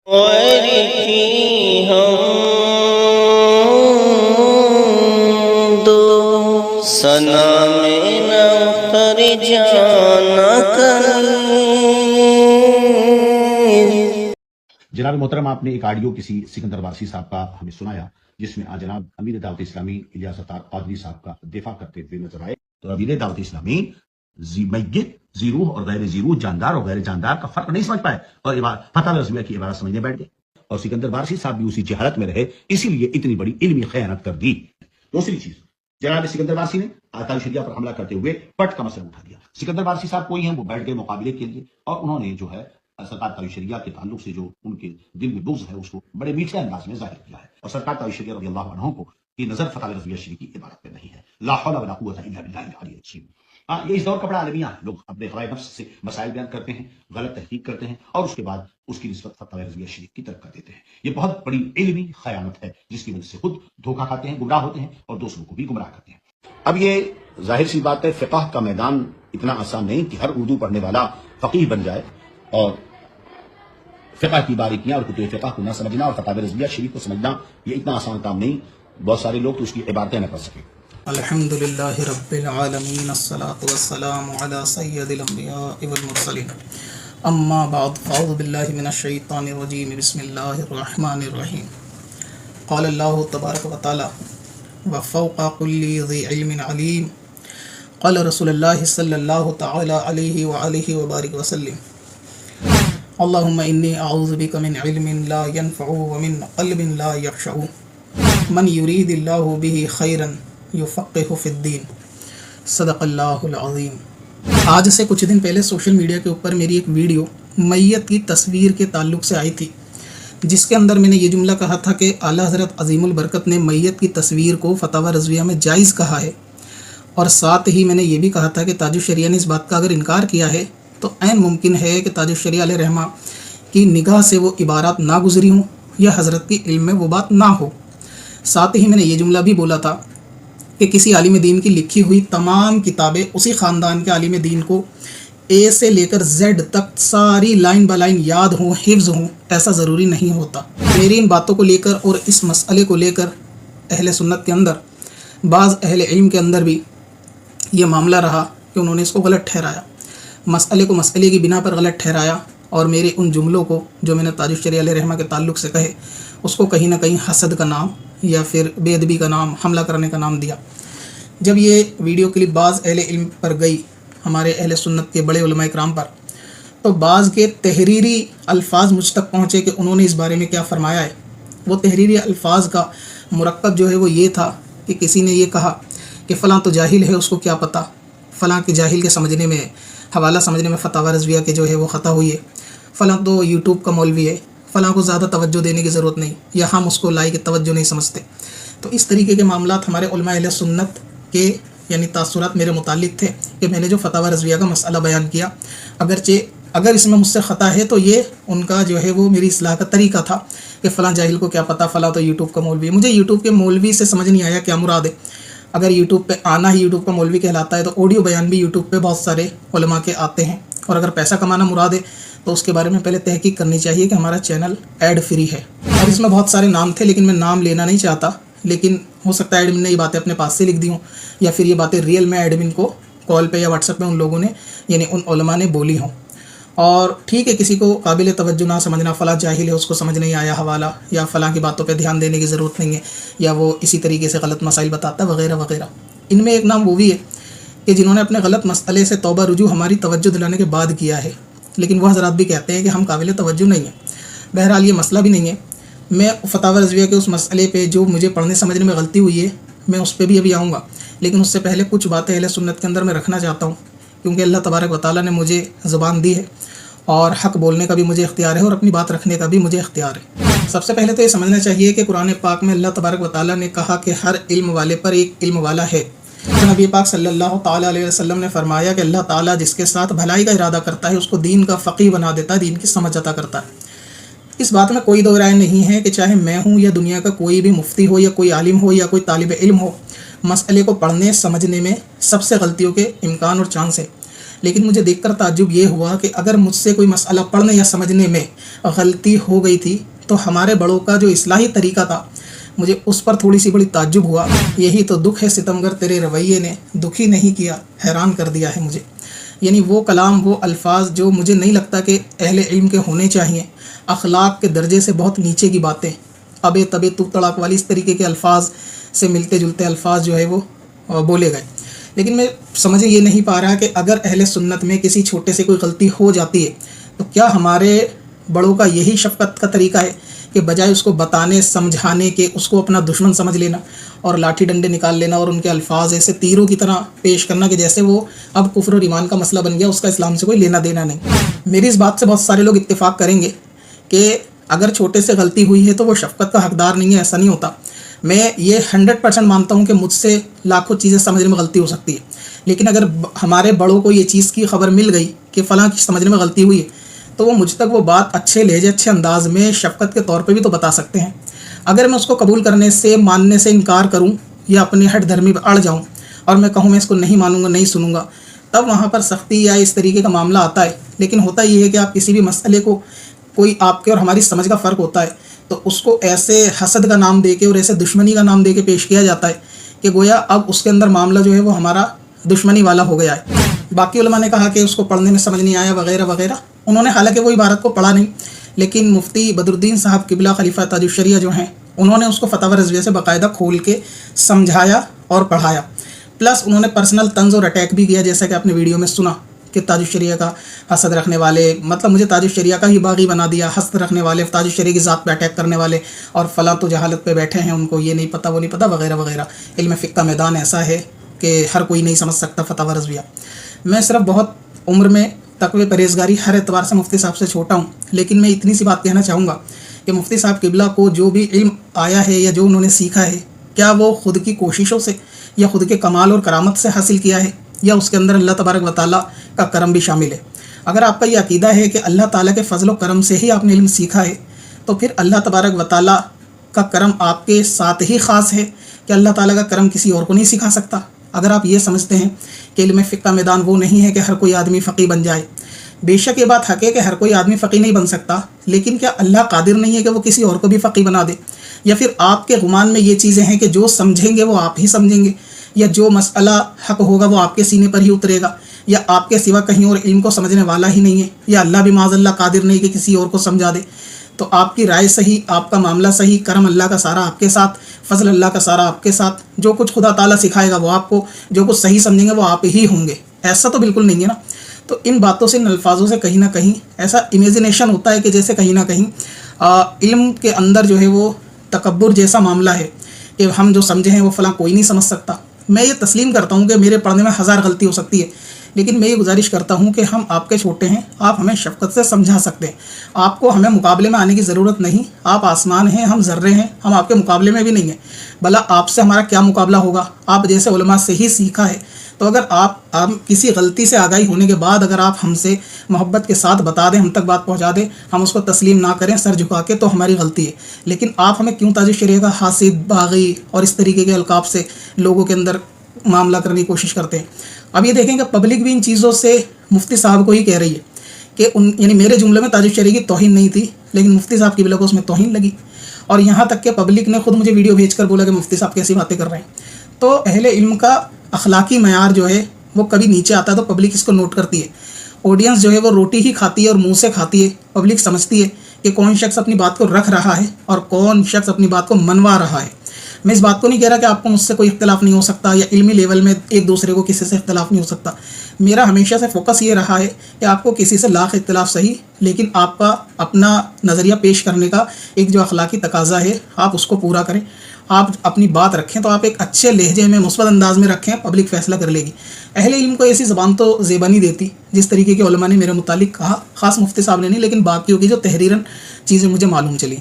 غیرتی ہم دو سنا میں نہ کر جانا جناب محترم، آپ نے ایک آڈیو کسی سکندر وارسی صاحب کا ہمیں سنایا جس میں آج جناب امیر دعوت اسلامی الیاس اطہر قادری صاحب کا دفاع کرتے ہوئے نظر آئے۔ تو امیر دعوت اسلامی میت، زی روح اور غیر زی روح، جاندار اور غیر جاندار کا فرق نہیں سمجھ پائے اور فتح رضویہ کی عبارت سمجھنے بیٹھ گئے، اور سکندر وارسی صاحب بھی اسی جہالت میں رہے، اسی لیے اتنی بڑی علمی خیانت کر دی۔ دوسری چیز، جناب سکندر وارسی نے آتائی شریعہ پر حملہ کرتے ہوئے پٹ کا مسئلہ اٹھا دیا۔ سکندر وارسی صاحب کوئی ہیں، وہ بیٹھ گئے مقابلے کے لیے، اور انہوں نے جو ہے سرکار تعالی شریعہ کے تعلق سے جو ان کے دل میں بغض ہے اس کو بڑے میٹھے انداز میں ظاہر کیا ہے، اور سرکار تعالی شریعہ رضی اللہ عنہ کو کی نظر فتح رضویہ شریف کی عبارت میں نہیں ہے۔ لا حول ولا قوت الا باللہ العلی العظیم۔ یہ اس دور کا بڑا المیہ ہے، لوگ اپنے ہوائے نفس سے مسائل بیان کرتے ہیں، غلط تحقیق کرتے ہیں، اور اس کے بعد اس کی نسبت فتح رضویہ شریف کی طرف کر دیتے ہیں۔ یہ بہت بڑی علمی خیانت ہے جس کی وجہ سے خود دھوکہ کھاتے ہیں، گمراہ ہوتے ہیں، اور دوسروں کو بھی گمراہ کرتے ہیں۔ اب یہ ظاہر سی بات ہے، فقہ کا میدان اتنا آسان نہیں کہ ہر اردو پڑھنے والا فقیہ بن جائے، اور فقہ کی باریکیاں اور کتب فقہ کو نہ سمجھنا اور فتح رضویہ شریف کو سمجھنا یہ اتنا آسان کام نہیں۔ بہت سارے لوگ تو اس کی عبارتیں نہ پڑھ سکے۔ الحمدللہ رب العالمین، الصلاۃ والسلام علی سید الانبیاء والمرسلین، اما بعد، فاعوذ باللہ من الشیطان الرجیم، بسم اللہ الرحمن الرحیم۔ قال اللہ تبارک و تعالی وفوق کل ذی علم علیم، قال رسول اللہ صلی اللہ تعالی علیہ وآلہ وبارک وسلم، اللہم انی اعوذ بک من علم لا ينفع ومن قلب لا یخشع، من یرید اللہ بہ خیرا یفقہ فی الدین، صدق اللہ العظیم۔ آج سے کچھ دن پہلے سوشل میڈیا کے اوپر میری ایک ویڈیو میت کی تصویر کے تعلق سے آئی تھی، جس کے اندر میں نے یہ جملہ کہا تھا کہ اعلیٰ حضرت عظیم البرکت نے میت کی تصویر کو فتاوی رضویہ میں جائز کہا ہے، اور ساتھ ہی میں نے یہ بھی کہا تھا کہ تاج الشریعہ نے اس بات کا اگر انکار کیا ہے تو عین ممکن ہے کہ تاج الشریعہ علیہ رحمہ کی نگاہ سے وہ عبارات نہ گزری ہوں یا حضرت کی علم میں وہ بات نہ ہو۔ ساتھ ہی میں نے یہ جملہ بھی بولا تھا کہ کسی عالم دین کی لکھی ہوئی تمام کتابیں اسی خاندان کے عالم دین کو اے سے لے کر زیڈ تک ساری لائن با لائن یاد ہوں، حفظ ہوں، ایسا ضروری نہیں ہوتا۔ میری ان باتوں کو لے کر اور اس مسئلے کو لے کر اہل سنت کے اندر، بعض اہل علم کے اندر بھی یہ معاملہ رہا کہ انہوں نے اس کو غلط ٹھہرایا، مسئلے کو مسئلے کی بنا پر غلط ٹھہرایا، اور میرے ان جملوں کو جو میں نے تاج الشریعہ علیہ رحمہ کے تعلق سے کہے اس کو کہیں نہ کہیں حسد کا نام یا پھر بے ادبی کا نام، حملہ کرنے کا نام دیا۔ جب یہ ویڈیو کلپ بعض اہل علم پر گئی، ہمارے اہل سنت کے بڑے علماء اکرام پر، تو بعض کے تحریری الفاظ مجھ تک پہنچے کہ انہوں نے اس بارے میں کیا فرمایا ہے۔ وہ تحریری الفاظ کا مرکب جو ہے وہ یہ تھا کہ کسی نے یہ کہا کہ فلاں تو جاہل ہے، اس کو کیا پتہ، فلاں کے جاہل کے سمجھنے میں، حوالہ سمجھنے میں فتاوی رضویہ کے جو ہے وہ خطا ہوئی ہے، فلاں تو یوٹیوب کا مولوی ہے، فلاں کو زیادہ توجہ دینے کی ضرورت نہیں، یا ہم اس کو لائق توجہ نہیں سمجھتے۔ تو اس طریقے کے معاملات ہمارے علماء اہل سنت کے یعنی تاثرات میرے متعلق تھے کہ میں نے جو فتاوی رضویہ کا مسئلہ بیان کیا، اگرچہ اگر اس میں مجھ سے خطا ہے تو یہ ان کا جو ہے وہ میری اصلاح کا طریقہ تھا کہ فلاں جاہل کو کیا پتہ، فلاں تو یوٹیوب کا مولوی ہے۔ مجھے یوٹیوب کے مولوی سے سمجھ نہیں آیا کیا مراد ہے۔ اگر یوٹیوب پہ آنا ہی یوٹیوب کا مولوی کہلاتا ہے تو آڈیو بیان بھی یوٹیوب پہ بہت سارے علماء کے آتے ہیں، اور اگر پیسہ کمانا مراد ہے تو اس کے بارے میں پہلے تحقیق کرنی چاہیے کہ ہمارا چینل ایڈ فری ہے۔ اور اس میں بہت سارے نام تھے لیکن میں نام لینا نہیں چاہتا، لیکن ہو سکتا ہے ایڈمن نے یہ باتیں اپنے پاس سے لکھ دی ہوں، یا پھر یہ باتیں ریئل میں ایڈمن کو کال پہ یا واٹس ایپ پہ ان لوگوں نے یعنی ان علماء نے بولی ہوں۔ اور ٹھیک ہے، کسی کو قابل توجہ نہ سمجھنا، فلاں جاہل ہے، اس کو سمجھ نہیں آیا حوالہ، یا فلاں کی باتوں پہ دھیان دینے کی ضرورت نہیں ہے، یا وہ اسی طریقے سے غلط مسائل بتاتا ہے وغیرہ وغیرہ۔ ان میں ایک نام وہ بھی ہے کہ جنہوں نے اپنے غلط مسئلے سے توبہ رجوع ہماری توجہ دلانے کے بعد کیا ہے، لیکن وہ حضرات بھی کہتے ہیں کہ ہم قابل توجہ نہیں ہیں۔ بہرحال یہ مسئلہ بھی نہیں ہے۔ میں فتاوی رضویہ کے اس مسئلے پہ جو مجھے پڑھنے سمجھنے میں غلطی ہوئی ہے میں اس پہ بھی ابھی آؤں گا، لیکن اس سے پہلے کچھ باتیں اہل سنت کے اندر میں رکھنا چاہتا ہوں، کیونکہ اللہ تبارک و تعالیٰ نے مجھے زبان دی ہے، اور حق بولنے کا بھی مجھے اختیار ہے، اور اپنی بات رکھنے کا بھی مجھے اختیار ہے۔ سب سے پہلے تو یہ سمجھنا چاہیے کہ قرآن پاک میں اللہ تبارک و تعالیٰ نے کہا کہ ہر علم والے پر ایک علم والا ہے۔ نبی پاک صلی اللہ تعالیٰ علیہ وسلم نے فرمایا کہ اللہ تعالیٰ جس کے ساتھ بھلائی کا ارادہ کرتا ہے اس کو دین کا فقیہ بنا دیتا ہے، دین کی سمجھ عطا کرتا ہے۔ اس بات میں کوئی دو رائے نہیں ہے کہ چاہے میں ہوں یا دنیا کا کوئی بھی مفتی ہو یا کوئی عالم ہو یا کوئی طالب علم ہو، مسئلے کو پڑھنے سمجھنے میں سب سے غلطیوں کے امکان اور چانس ہے، لیکن مجھے دیکھ کر تعجب یہ ہوا کہ اگر مجھ سے کوئی مسئلہ پڑھنے یا سمجھنے میں غلطی ہو گئی تھی تو ہمارے بڑوں کا جو اصلاحی طریقہ تھا مجھے اس پر تھوڑی سی بڑی تعجب ہوا۔ یہی تو دکھ ہے ستمگر تیرے رویے نے دکھی نہیں کیا، حیران کر دیا ہے مجھے۔ یعنی وہ کلام، وہ الفاظ جو مجھے نہیں لگتا کہ اہل علم کے ہونے چاہیے، اخلاق کے درجے سے بہت نیچے کی باتیں، ابے تبے تو تڑاک والی اس طریقے کے الفاظ سے ملتے جلتے الفاظ جو ہے وہ بولے گئے۔ لیکن میں سمجھے یہ نہیں پا رہا کہ اگر اہل سنت میں کسی چھوٹے سے کوئی غلطی ہو جاتی ہے تو کیا ہمارے بڑوں کا یہی شفقت کا طریقہ ہے کہ بجائے اس کو بتانے سمجھانے کے اس کو اپنا دشمن سمجھ لینا اور لاٹھی ڈنڈے نکال لینا اور ان کے الفاظ ایسے تیروں کی طرح پیش کرنا کہ جیسے وہ اب کفر اور ایمان کا مسئلہ بن گیا، اس کا اسلام سے کوئی لینا دینا نہیں۔ میری اس بات سے بہت سارے لوگ اتفاق کریں گے کہ اگر چھوٹے سے غلطی ہوئی ہے تو وہ شفقت کا حقدار نہیں ہے، ایسا نہیں ہوتا۔ میں یہ 100% مانتا ہوں کہ مجھ سے لاکھوں چیزیں سمجھنے میں غلطی ہو سکتی ہے، لیکن اگر ہمارے بڑوں کو یہ چیز کی خبر مل گئی کہ فلاں کی سمجھنے میں غلطی ہوئی ہے تو وہ مجھ تک وہ بات اچھے لہجے، اچھے انداز میں شفقت کے طور پہ بھی تو بتا سکتے ہیں۔ اگر میں اس کو قبول کرنے سے، ماننے سے انکار کروں یا اپنے ہٹ دھرمی پہ اڑ جاؤں اور میں کہوں میں اس کو نہیں مانوں گا، نہیں سنوں گا، تب وہاں پر سختی یا اس طریقے کا معاملہ آتا ہے۔ لیکن ہوتا یہ ہے کہ آپ کسی بھی مسئلے کو، کوئی آپ کے اور ہماری سمجھ کا فرق ہوتا ہے تو اس کو ایسے حسد کا نام دے کے اور ایسے دشمنی کا نام دے کے پیش کیا جاتا ہے کہ گویا اب اس کے اندر معاملہ جو ہے وہ ہمارا دشمنی والا ہو گیا ہے۔ باقی علماء نے کہا کہ اس کو پڑھنے میں سمجھ نہیں آیا وغیرہ وغیرہ، انہوں نے حالانکہ وہ عبارت کو پڑھا نہیں، لیکن مفتی بدر الدین صاحب قبلہ خلیفہ تاج الشریعہ جو ہیں انہوں نے اس کو فتاوی رضویہ سے باقاعدہ کھول کے سمجھایا اور پڑھایا، پلس انہوں نے پرسنل طنز اور اٹیک بھی کیا، جیسا کہ آپ نے ویڈیو میں سنا کہ تاج الشریعہ کا حسد رکھنے والے، مطلب مجھے تاج الشریعہ کا ہی باغی بنا دیا، حسد رکھنے والے، تاج الشریعہ کی ذات پہ اٹیک کرنے والے، اور فلاں تو جہالت پہ بیٹھے ہیں، ان کو یہ نہیں پتہ وہ نہیں پتہ وغیرہ وغیرہ۔ علم فقہ کا میدان ایسا ہے کہ ہر کوئی نہیں سمجھ سکتا فتاوی رضویہ۔ میں صرف بہت عمر میں تقوی پرہیزگاری ہر اعتبار سے مفتی صاحب سے چھوٹا ہوں، لیکن میں اتنی سی بات کہنا چاہوں گا کہ مفتی صاحب قبلہ کو جو بھی علم آیا ہے یا جو انہوں نے سیکھا ہے، کیا وہ خود کی کوششوں سے یا خود کے کمال اور کرامت سے حاصل کیا ہے یا اس کے اندر اللہ تبارک و تعالیٰ کا کرم بھی شامل ہے؟ اگر آپ کا یہ عقیدہ ہے کہ اللہ تعالیٰ کے فضل و کرم سے ہی آپ نے علم سیکھا ہے تو پھر اللہ تبارک و تعالیٰ کا کرم آپ کے ساتھ ہی خاص ہے کہ اللہ تعالیٰ کا کرم کسی اور کو نہیں سکھا سکتا۔ اگر آپ یہ سمجھتے ہیں کہ علم فقہ کا میدان وہ نہیں ہے کہ ہر کوئی آدمی فقی بن جائے، بے شک یہ بات حق ہے کہ ہر کوئی آدمی فقی نہیں بن سکتا، لیکن کیا اللہ قادر نہیں ہے کہ وہ کسی اور کو بھی فقی بنا دے؟ یا پھر آپ کے گمان میں یہ چیزیں ہیں کہ جو سمجھیں گے وہ آپ ہی سمجھیں گے، یا جو مسئلہ حق ہوگا وہ آپ کے سینے پر ہی اترے گا، یا آپ کے سوا کہیں اور علم کو سمجھنے والا ہی نہیں ہے، یا اللہ بھی معاذ اللہ قادر نہیں کہ کسی اور کو سمجھا دے؟ تو آپ کی رائے صحیح، آپ کا معاملہ صحیح، کرم اللہ کا سارا آپ کے ساتھ، فضل اللہ کا سارا آپ کے ساتھ، جو کچھ خدا تعالیٰ سکھائے گا وہ آپ کو، جو کچھ صحیح سمجھیں گے وہ آپ ہی ہوں گے، ایسا تو بالکل نہیں ہے نا۔ تو ان باتوں سے، ان الفاظوں سے کہیں نہ کہیں ایسا امیجنیشن ہوتا ہے کہ جیسے کہیں نہ کہیں علم کے اندر جو ہے وہ تکبر جیسا معاملہ ہے کہ ہم جو سمجھے ہیں وہ فلاں کوئی نہیں سمجھ سکتا۔ میں یہ تسلیم کرتا ہوں کہ میرے پڑھنے میں 1000 غلطی ہو سکتی ہے، لیکن میں یہ گزارش کرتا ہوں کہ ہم آپ کے چھوٹے ہیں، آپ ہمیں شفقت سے سمجھا سکتے ہیں، آپ کو ہمیں مقابلے میں آنے کی ضرورت نہیں، آپ آسمان ہیں، ہم ذرے ہیں، ہم آپ کے مقابلے میں بھی نہیں ہیں، بھلا آپ سے ہمارا کیا مقابلہ ہوگا؟ آپ جیسے علماء سے ہی سیکھا ہے، تو اگر ہم کسی غلطی سے آگاہی ہونے کے بعد اگر آپ ہم سے محبت کے ساتھ بتا دیں، ہم تک بات پہنچا دیں، ہم اس کو تسلیم نہ کریں سر جھکا کے، تو ہماری غلطی ہے۔ لیکن آپ ہمیں کیوں تاج الشریعہ کا حاسد، باغی اور اس طریقے کے القاب سے لوگوں کے اندر معاملہ کرنے کی کوشش کرتے ہیں؟ اب یہ دیکھیں کہ پبلک بھی ان چیزوں سے مفتی صاحب کو ہی کہہ رہی ہے کہ یعنی میرے جملے میں تاج الشریعہ کی توہین نہیں تھی، لیکن مفتی صاحب کی بلا کو اس میں توہین لگی، اور یہاں تک کہ پبلک نے خود مجھے ویڈیو بھیج کر بولا کہ مفتی صاحب کیسی باتیں کر رہے ہیں۔ تو اہل علم کا اخلاقی معیار جو ہے وہ کبھی نیچے آتا ہے تو پبلک اس کو نوٹ کرتی ہے، آڈینس جو ہے وہ روٹی ہی کھاتی ہے اور منہ سے کھاتی ہے، پبلک سمجھتی ہے کہ کون شخص اپنی بات کو رکھ رہا ہے اور کون شخص اپنی بات کو منوا رہا ہے۔ میں اس بات کو نہیں کہہ رہا کہ آپ کو مجھ سے کوئی اختلاف نہیں ہو سکتا یا علمی لیول میں ایک دوسرے کو کسی سے اختلاف نہیں ہو سکتا، میرا ہمیشہ سے فوکس یہ رہا ہے کہ آپ کو کسی سے لاکھ اختلاف صحیح، لیکن آپ کا اپنا نظریہ پیش کرنے کا ایک جو اخلاقی تقاضا ہے آپ اس کو پورا کریں، آپ اپنی بات رکھیں تو آپ ایک اچھے لہجے میں، مثبت انداز میں رکھیں، پبلک فیصلہ کر لے گی۔ اہل علم کو ایسی زبان تو زیبا نہیں دیتی جس طریقے کے علماء نے میرے متعلق کہا، خاص مفتی صاحب نے نہیں، لیکن باقیوں کی جو تحریراً چیزیں مجھے معلوم چلی۔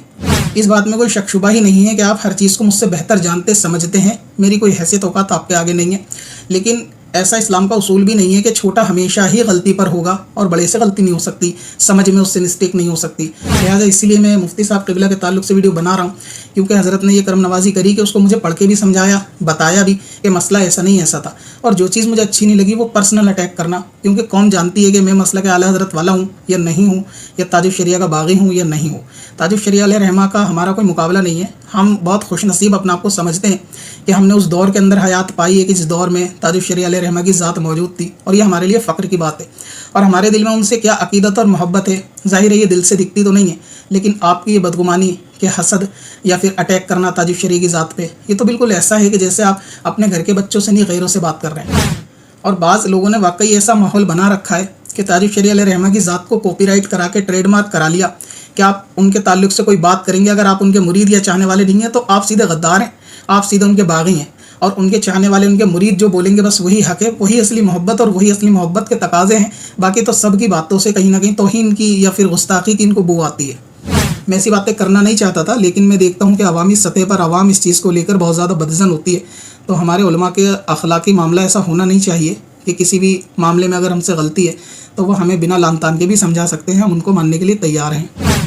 اس بات میں کوئی شک شبہ ہی نہیں ہے کہ آپ ہر چیز کو مجھ سے بہتر جانتے سمجھتے ہیں، میری کوئی حیثیت اوقات آپ کے آگے نہیں ہے، لیکن ایسا اسلام کا اصول بھی نہیں ہے کہ چھوٹا ہمیشہ ہی غلطی پر ہوگا اور بڑے سے غلطی نہیں ہو سکتی، سمجھ میں اس سے مسٹیک نہیں ہو سکتی۔ لہٰذا اسی لیے میں مفتی صاحب قبلہ کے تعلق سے ویڈیو بنا رہا ہوں، کیونکہ حضرت نے یہ کرم نوازی کری کہ اس کو مجھے پڑھ کے بھی سمجھایا، بتایا بھی کہ مسئلہ ایسا نہیں ایسا تھا، اور جو چیز مجھے اچھی نہیں لگی وہ پرسنل اٹیک کرنا، کیونکہ قوم جانتی ہے کہ میں مسئلہ کے اعلیٰ حضرت والا ہوں یا نہیں ہوں، یا تاج الشریعہ کا باغی ہوں یا نہیں ہوں۔ تاج الشریعہ علیہ رحمہ کا ہمارا کوئی مقابلہ نہیں ہے، ہم بہت خوش نصیب اپنے آپ کو سمجھتے ہیں کہ ہم نے اس دور کے اندر حیات پائی ہے کہ جس دور میں تاج الشریعہ علیہ رحمہ کی ذات موجود تھی، اور یہ ہمارے لیے فخر کی بات ہے، اور ہمارے دل میں ان سے کیا عقیدت اور محبت ہے، ظاہر ہے یہ دل سے دکھتی تو نہیں ہے، لیکن آپ کی یہ بدگمانی کہ حسد یا پھر اٹیک کرنا تاج الشریعہ کی ذات پہ، یہ تو بالکل ایسا ہے کہ جیسے آپ اپنے گھر کے بچوں سے نہیں غیروں سے بات کر رہے ہیں۔ اور بعض لوگوں نے واقعی ایسا ماحول بنا رکھا ہے کہ تاج الشریعہ علیہ رحمہ کی ذات کو کاپی رائٹ کرا کے ٹریڈ مارک کرا لیا کہ آپ ان کے تعلق سے کوئی بات کریں گے، اگر آپ ان کے مرید یا چاہنے والے نہیں ہیں تو آپ سیدھے غدار ہیں، آپ سیدھے ان کے باغی ہیں، اور ان کے چاہنے والے، ان کے مرید جو بولیں گے بس وہی حق ہے، وہی اصلی محبت، اور وہی اصلی محبت کے تقاضے ہیں، باقی تو سب کی باتوں سے کہیں نہ کہیں توہین کی یا پھر گستاخی کی ان کو بو آتی ہے۔ میں ایسی باتیں کرنا نہیں چاہتا تھا، لیکن میں دیکھتا ہوں کہ عوامی سطح پر عوام اس چیز کو لے کر بہت زیادہ بدظن ہوتی ہے، تو ہمارے علماء کے اخلاقی معاملہ ایسا ہونا نہیں چاہیے کہ کسی بھی معاملے میں اگر ہم سے غلطی ہے تو وہ ہمیں بنا لان تان کے بھی سمجھا سکتے ہیں، ہم ان کو ماننے کے لیے تیار ہیں۔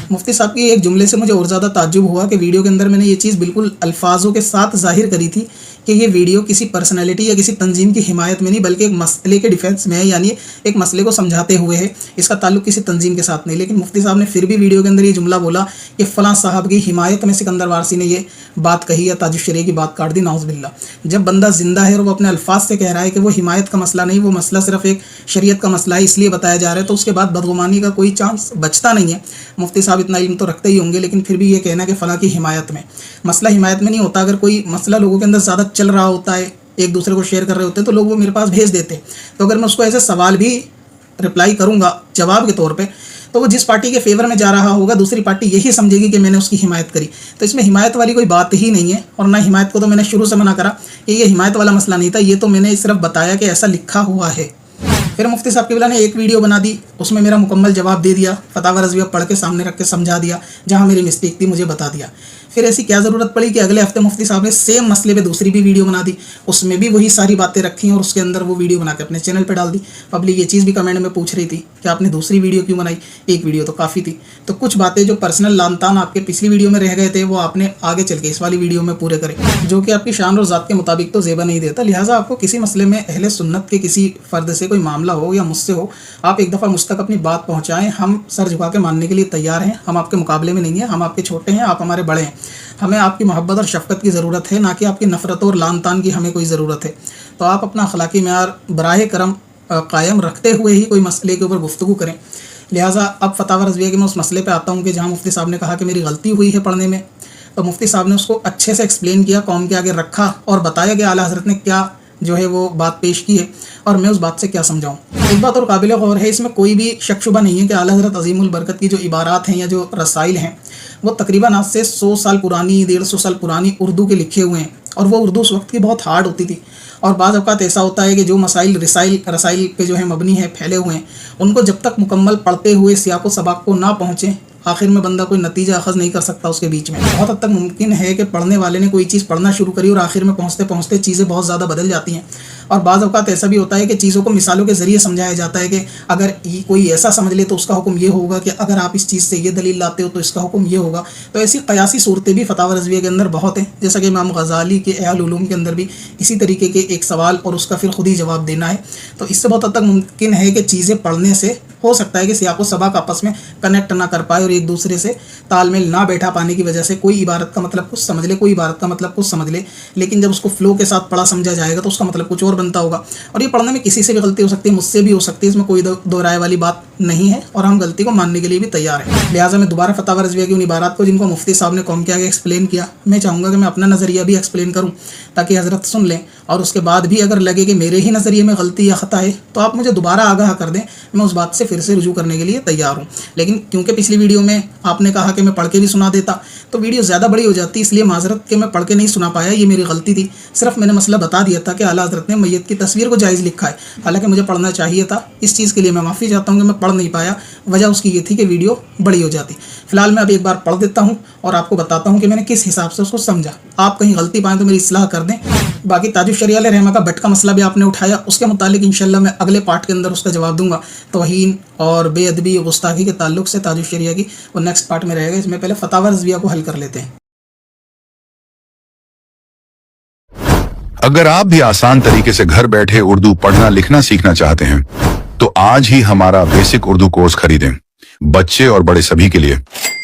مفتی صاحب کی ایک جملے سے مجھے اور زیادہ تعجب ہوا کہ ویڈیو کے اندر میں نے یہ چیز بالکل الفاظوں کے ساتھ ظاہر کری تھی کہ یہ ویڈیو کسی پرسنالٹی یا کسی تنظیم کی حمایت میں نہیں بلکہ ایک مسئلے کے ڈیفینس میں ہے، یعنی ایک مسئلے کو سمجھاتے ہوئے ہے، اس کا تعلق کسی تنظیم کے ساتھ نہیں۔ لیکن مفتی صاحب نے پھر بھی ویڈیو کے اندر یہ جملہ بولا کہ فلاں صاحب کی حمایت میں سکندر وارسی نے یہ بات کہی یا تاج الشریعہ کی بات کاٹ دی، نعوذ باللہ۔ جب بندہ زندہ ہے اور وہ اپنے الفاظ سے کہہ رہا ہے کہ وہ حمایت کا مسئلہ نہیں، وہ مسئلہ صرف ایک شریعت کا مسئلہ ہے اس لیے بتایا جا رہا ہے، تو اس کے بعد بدگمانی کا کوئی چانس بچتا نہیں ہے۔ مفتی صاحب اتنا علم تو رکھتے ہی ہوں گے، لیکن پھر بھی یہ کہنا کہ فلاں کی حمایت میں، مسئلہ حمایت میں نہیں ہوتا۔ اگر کوئی مسئلہ لوگوں کے اندر زیادہ چل رہا ہوتا ہے، ایک دوسرے کو شیئر کر رہے ہوتے ہیں، تو لوگ وہ میرے پاس بھیج دیتے ہیں، تو اگر میں اس کو ایسے سوال بھی رپلائی کروں گا جواب کے طور پہ، تو وہ جس پارٹی کے فیور میں جا رہا ہوگا دوسری پارٹی یہی سمجھے گی کہ میں نے اس کی حمایت کری، تو اس میں حمایت والی کوئی بات ہی نہیں ہے۔ اور نہ حمایت کو تو میں نے شروع سے منع کرا کہ یہ حمایت والا مسئلہ نہیں تھا، یہ تو میں نے صرف بتایا کہ ایسا لکھا ہوا ہے۔ پھر مفتی صاحب قبلہ نے ایک ویڈیو بنا دی، اس میں میرا مکمل جواب دے دیا، فتاوی رضویہ پڑھ کے سامنے رکھ کے سمجھا دیا، جہاں میری مسٹیک تھی مجھے بتا دیا۔ پھر ایسی کیا ضرورت پڑی کہ اگلے ہفتے مفتی صاحب نے سیم مسئلے پہ دوسری بھی ویڈیو بنا دی، اس میں بھی وہی ساری باتیں رکھی اور اس کے اندر وہ ویڈیو بنا کے اپنے چینل پہ ڈال دی۔ پبلک یہ چیز بھی کمنٹ میں پوچھ رہی تھی کہ آپ نے دوسری ویڈیو کیوں بنائی، ایک ویڈیو تو کافی تھی۔ تو کچھ باتیں جو پرسنل لان تان آپ کے پچھلی ویڈیو میں رہ گئے تھے وہ آپ نے آگے چل کے اس والی ویڈیو میں پورے کرے، جو کہ آپ کی شان اور ذات کے مطابق تو زیبا نہیں دیتا۔ لہٰذا آپ کو کسی مسئلے میں اہل سنت کے کسی فرد سے کوئی معاملہ ہو یا مجھ سے ہو، آپ ایک دفعہ مجھ تک اپنی بات پہنچائیں، ہم سر جھکا کے ماننے کے لیے تیار ہیں۔ ہم آپ کے مقابلے میں نہیں ہیں، ہم آپ کے چھوٹے ہیں، آپ ہمارے بڑے ہیں، ہمیں آپ کی محبت اور شفقت کی ضرورت ہے، نہ کہ آپ کی نفرت اور لان تان کی ہمیں کوئی ضرورت ہے۔ تو آپ اپنا اخلاقی معیار براہ کرم قائم رکھتے ہوئے ہی کوئی مسئلے کے اوپر گفتگو کریں۔ لہٰذا اب فتاوی رضویہ کے میں اس مسئلے پہ آتا ہوں کہ جہاں مفتی صاحب نے کہا کہ میری غلطی ہوئی ہے پڑھنے میں، تو مفتی صاحب نے اس کو اچھے سے ایکسپلین کیا، قوم کے آگے رکھا اور بتایا کہ اعلیٰ حضرت نے کیا جو ہے وہ بات پیش کی ہے اور میں اس بات سے کیا سمجھاؤں۔ ایک بات اور قابل غور ہے، اس میں کوئی بھی شک شبہ نہیں ہے کہ اعلیٰ حضرت عظیم البرکت کی جو عبارات ہیں یا جو رسائل ہیں وہ تقریباً آج سے 100 سال پرانی، 150 سال پرانی اردو کے لکھے ہوئے ہیں، اور وہ اردو اس وقت کی بہت ہارڈ ہوتی تھی، اور بعض اوقات ایسا ہوتا ہے کہ جو مسائل رسائل پہ جو ہے مبنی ہے، پھیلے ہوئے ہیں، ان کو جب تک مکمل پڑھتے ہوئے سیاق و سباق کو نہ پہنچیں آخر میں بندہ کوئی نتیجہ اخذ نہیں کر سکتا اس کے بیچ میں۔ بہت حد تک ممکن ہے کہ پڑھنے والے نے کوئی چیز پڑھنا شروع کری اور آخر میں پہنچتے پہنچتے چیزیں بہت زیادہ بدل جاتی ہیں، اور بعض اوقات ایسا بھی ہوتا ہے کہ چیزوں کو مثالوں کے ذریعے سمجھایا جاتا ہے کہ اگر کوئی ایسا سمجھ لے تو اس کا حکم یہ ہوگا، کہ اگر آپ اس چیز سے یہ دلیل لاتے ہو تو اس کا حکم یہ ہوگا۔ تو ایسی قیاسی صورتیں بھی فتاوی رضویہ کے اندر بہت ہیں، جیسا کہ امام غزالی کے احیاء العلوم کے اندر بھی اسی طریقے کے ایک سوال اور اس کا پھر خود ہی جواب دینا ہے۔ تو اس سے بہت حد تک ممکن ہے کہ چیزیں پڑھنے سے ہو سکتا ہے کہ سیاق و سباق آپس میں کنیکٹ نہ کر پائے اور ایک دوسرے سے تال میل نہ بیٹھا پانے کی وجہ سے کوئی عبارت کا مطلب کچھ سمجھ لے، کوئی عبارت کا مطلب کچھ سمجھ لے، لیکن جب اس کو فلو کے ساتھ پڑھا سمجھا جائے گا تو اس کا مطلب کچھ اور بنتا ہوگا۔ اور یہ پڑھنے میں کسی سے بھی غلطی ہو سکتی ہے، مجھ سے بھی ہو سکتی ہے، اس میں کوئی دو رائے والی بات نہیں ہے، اور ہم غلطی کو ماننے کے لیے بھی تیار ہیں۔ لہٰذا میں دوبارہ فتاوی رضویہ کی ان عبارات کو جن کو مفتی صاحب نے قوم کے آگے ایکسپلین کیا، میں چاہوں گا کہ میں اپنا نظریہ بھی ایکسپلین کروں تاکہ حضرت سن لیں، اور اس کے بعد بھی اگر لگے کہ میرے ہی نظریے میں غلطی یا خطا ہے تو آپ مجھے دوبارہ آگاہ کر دیں، میں اس بات سے پھر سے رجوع کرنے کے لیے تیار ہوں۔ لیکن کیونکہ پچھلی ویڈیو میں آپ نے کہا کہ میں پڑھ کے بھی سنا دیتا تو ویڈیو زیادہ بڑی ہو جاتی، اس لیے معذرت کہ میں پڑھ کے نہیں سنا پایا، یہ میری غلطی تھی۔ صرف میں نے مسئلہ بتا دیا تھا کہ اعلیٰ حضرت نے میت کی تصویر کو جائز لکھا ہے، حالانکہ مجھے پڑھنا چاہیے تھا۔ اس چیز کے لیے میں معافی چاہتا ہوں کہ میں پڑھ نہیں پایا، وجہ اس کی یہ تھی کہ ویڈیو بڑی ہو جاتی۔ فی الحال میں اب ایک بار پڑھ دیتا ہوں اور آپ کو بتاتا ہوں کہ میں نے کس حساب سے اس کو سمجھا۔ آپ کہیں غلطی پائیں تو میری اصلاح کر دیں. باقی تاج الشریعہ علیہ رحمہ کا بٹ کا مسئلہ بھی آپ نے اٹھایا، اس کے متعلق انشاءاللہ میں اگلے پارٹ کے اندر اس کا جواب دوں گا. توہین اور بے ادبی گستاخی کے تعلق سے تاج الشریعہ کی وہ نیکسٹ پارٹ میں رہے گا. اس میں پہلے فتاوی رضویہ کو حل کر لیتے ہیں. اگر آپ بھی آسان طریقے سے گھر بیٹھے اردو پڑھنا لکھنا سیکھنا چاہتے ہیں تو آج ہی ہمارا بیسک اردو کورس خریدیں. بچے اور بڑے سبھی کے لیے.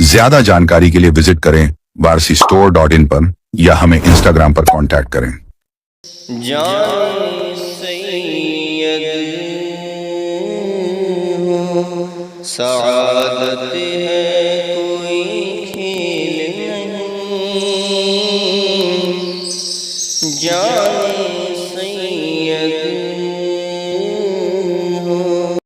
زیادہ جانکاری کے لیے وزٹ کریں varsistore.in پر یا ہمیں انسٹاگرام پر کانٹیکٹ کریں. جان سید سعادت ہے